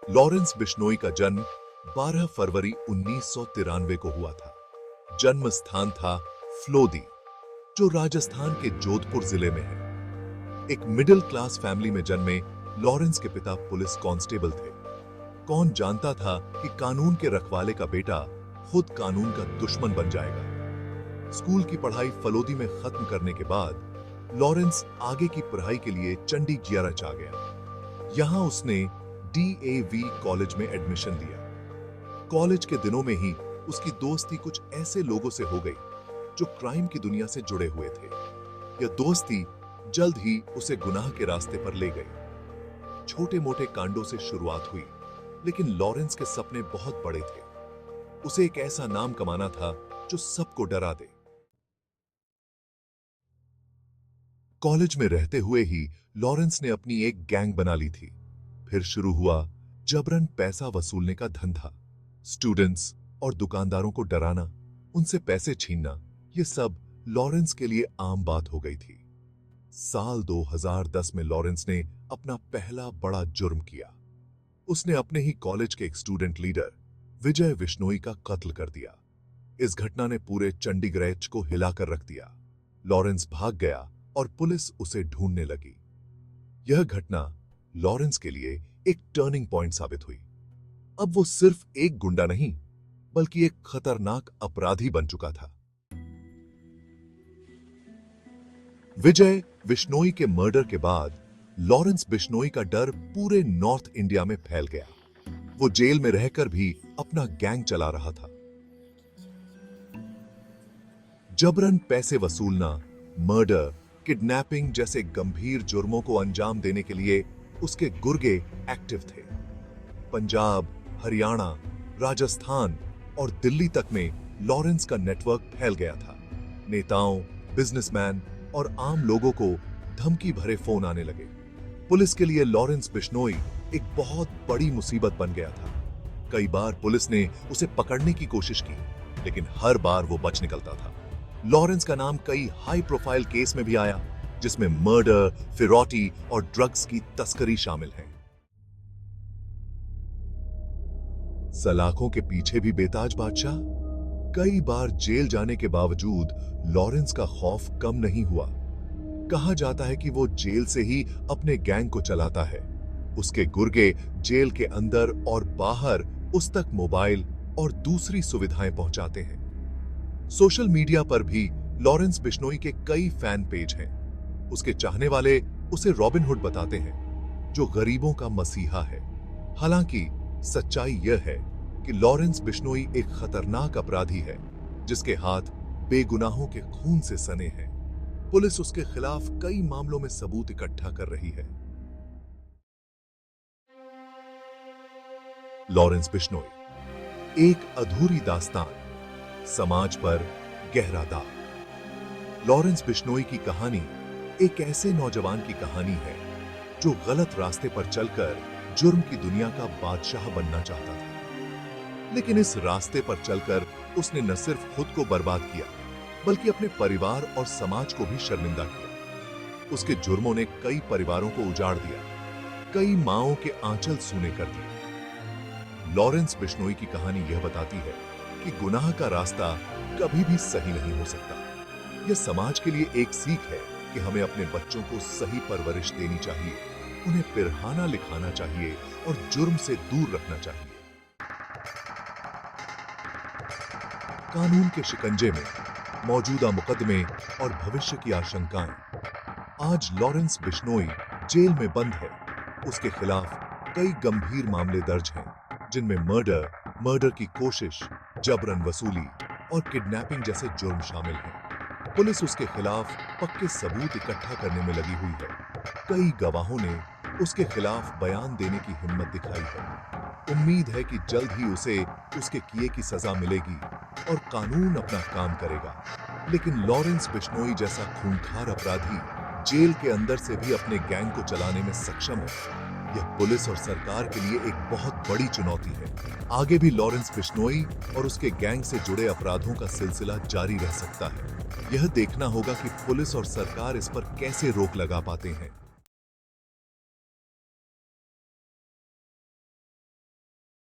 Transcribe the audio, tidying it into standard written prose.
Lawrence Bishnoi का जन्म 12 फरवरी 1993 को हुआ था। जन्म स्थान था फ्लोदी, जो राजस्थान के जोधपुर जिले में है। एक मिडिल क्लास फैमिली में जन्मे लॉरेंस के पिता पुलिस कांस्टेबल थे। कौन जानता था कि कानून के रखवाले का बेटा खुद कानून का दुश्मन बन जाएगा। स्कूल की पढ़ाई फलोदी में खत्म करने के बाद लॉरेंस आगे की पढ़ाई के लिए चंडी GRH आ गया। यहां उसने DAV कॉलेज में एडमिशन लिया। कॉलेज के दिनों में ही उसकी दोस्ती कुछ ऐसे लोगों से हो गई जो क्राइम की दुनिया से जुड़े हुए थे। यह दोस्ती जल्द ही उसे गुनाह के रास्ते पर ले गई। छोटे मोटे कांडों से शुरुआत हुई, लेकिन लॉरेंस के सपने बहुत बड़े थे। उसे एक ऐसा नाम कमाना था जो सबको डरा दे। कॉलेज में रहते हुए ही लॉरेंस ने अपनी एक गैंग बना ली थी। फिर शुरू हुआ जबरन पैसा वसूलने का धंधा। स्टूडेंट्स और दुकानदारों को डराना, उनसे पैसे छीनना, यह सब लॉरेंस के लिए आम बात हो गई थी। साल 2010 में लॉरेंस ने अपना पहला बड़ा जुर्म किया। उसने अपने ही कॉलेज के एक स्टूडेंट लीडर विजय बिश्नोई का कत्ल कर दिया। इस घटना ने पूरे चंडीगढ़ को हिलाकर रख दिया। लॉरेंस भाग गया और पुलिस उसे ढूंढने लगी। यह घटना लॉरेंस के लिए एक टर्निंग पॉइंट साबित हुई। अब वो सिर्फ एक गुंडा नहीं, बल्कि एक खतरनाक अपराधी बन चुका था। विजय बिश्नोई के मर्डर के बाद लॉरेंस बिश्नोई का डर पूरे नॉर्थ इंडिया में फैल गया। वो जेल में रहकर भी अपना गैंग चला रहा था। जबरन पैसे वसूलना, मर्डर, किडनैपिंग जैसे गंभीर जुर्मों को अंजाम देने के लिए उसके गुर्गे एक्टिव थे। पंजाब, हरियाणा, राजस्थान और दिल्ली तक में लॉरेंस का नेटवर्क फैल गया था। नेताओं, बिजनेसमैन और आम लोगों को धमकी भरे फोन आने लगे। पुलिस के लिए लॉरेंस बिश्नोई एक बहुत बड़ी मुसीबत बन गया था। कई बार पुलिस ने उसे पकड़ने की कोशिश की, लेकिन हर बार वो बच निकलता था। लॉरेंस का नाम कई हाई प्रोफाइल केस में भी आया, जिसमें मर्डर, फिरौती और ड्रग्स की तस्करी शामिल है। सलाखों के पीछे भी बेताज बादशाह। कई बार जेल जाने के बावजूद लॉरेंस का खौफ कम नहीं हुआ। कहा जाता है कि वो जेल से ही अपने गैंग को चलाता है। उसके गुर्गे जेल के अंदर और बाहर उस तक मोबाइल और दूसरी सुविधाएं पहुंचाते हैं। सोशल मीडिया पर भी लॉरेंस बिश्नोई के कई फैन पेज हैं। उसके चाहने वाले उसे रॉबिन हुड बताते हैं, जो गरीबों का मसीहा है। हालांकि सच्चाई यह है कि लॉरेंस बिश्नोई एक खतरनाक अपराधी है, जिसके हाथ बेगुनाहों के खून से सने हैं। पुलिस उसके खिलाफ कई मामलों में सबूत इकट्ठा कर रही है। लॉरेंस बिश्नोई, एक अधूरी दास्तान, समाज पर गहरा दाग। लॉरेंस बिश्नोई की कहानी एक ऐसे नौजवान की कहानी है जो गलत रास्ते पर चलकर जुर्म की दुनिया का बादशाह बनना चाहता था। लेकिन इस रास्ते पर चलकर उसने न सिर्फ खुद को बर्बाद किया, बल्कि अपने परिवार और समाज को भी शर्मिंदा किया। उसके जुर्मों ने कई परिवारों को उजाड़ दिया, कई मांओं के आंचल सूने कर दिए। लॉरेंस बिश्नोई की कहानी यह बताती है कि गुनाह का रास्ता कभी भी सही नहीं हो सकता। यह समाज के लिए एक सीख है कि हमें अपने बच्चों को सही परवरिश देनी चाहिए, उन्हें पिरहाना लिखाना चाहिए और जुर्म से दूर रखना चाहिए। कानून के शिकंजे में, मौजूदा मुकदमे और भविष्य की आशंकाएं। आज लॉरेंस बिश्नोई जेल में बंद है। उसके खिलाफ कई गंभीर मामले दर्ज हैं, जिनमें मर्डर की कोशिश, जबरन वसूली और किडनैपिंग जैसे जुर्म शामिल हैं। पुलिस उसके खिलाफ पक्के सबूत इकट्ठा करने में लगी हुई है। कई गवाहों ने उसके खिलाफ बयान देने की हिम्मत दिखाई है। उम्मीद है कि जल्द ही उसे उसके किए की सजा मिलेगी और कानून अपना काम करेगा। लेकिन लॉरेंस बिश्नोई जैसा खूंखार अपराधी जेल के अंदर से भी अपने गैंग को चलाने में सक्षम है। यह पुलिस और सरकार के लिए एक बहुत बड़ी चुनौती है। आगे भी लॉरेंस बिश्नोई और उसके गैंग से जुड़े अपराधों का सिलसिला जारी रह सकता है। यह देखना होगा कि पुलिस और सरकार इस पर कैसे रोक लगा पाते हैं।